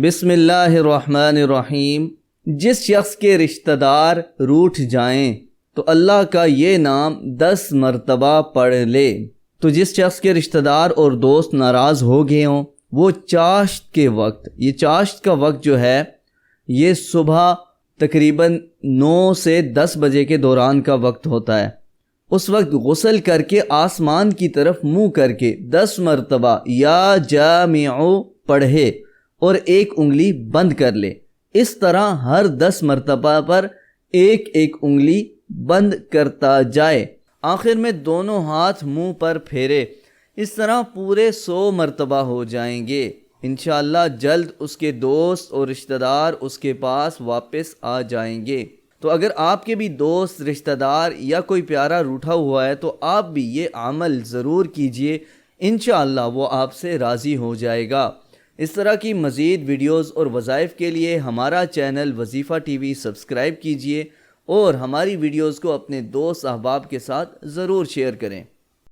بسم اللہ الرحمن الرحیم۔ جس شخص کے رشتہ دار روٹھ جائیں تو اللہ کا یہ نام 10 مرتبہ پڑھ لے۔ تو جس شخص کے رشتہ دار اور دوست ناراض ہو گئے ہوں، وہ چاشت کے وقت، یہ چاشت کا وقت جو ہے یہ صبح تقریباً 9 سے 10 بجے کے دوران کا وقت ہوتا ہے، اس وقت غسل کر کے آسمان کی طرف منہ کر کے 10 مرتبہ یا جامعو پڑھے اور ایک انگلی بند کر لے۔ اس طرح ہر 10 مرتبہ پر ایک ایک انگلی بند کرتا جائے، آخر میں دونوں ہاتھ منہ پر پھیرے۔ اس طرح پورے 100 مرتبہ ہو جائیں گے۔ انشاءاللہ جلد اس کے دوست اور رشتہ دار اس کے پاس واپس آ جائیں گے۔ تو اگر آپ کے بھی دوست، رشتہ دار یا کوئی پیارا روٹھا ہوا ہے تو آپ بھی یہ عمل ضرور کیجئے، انشاءاللہ وہ آپ سے راضی ہو جائے گا۔ اس طرح کی مزید ویڈیوز اور وظائف کے لیے ہمارا چینل وظیفہ ٹی وی سبسکرائب کیجئے اور ہماری ویڈیوز کو اپنے دوست احباب کے ساتھ ضرور شیئر کریں۔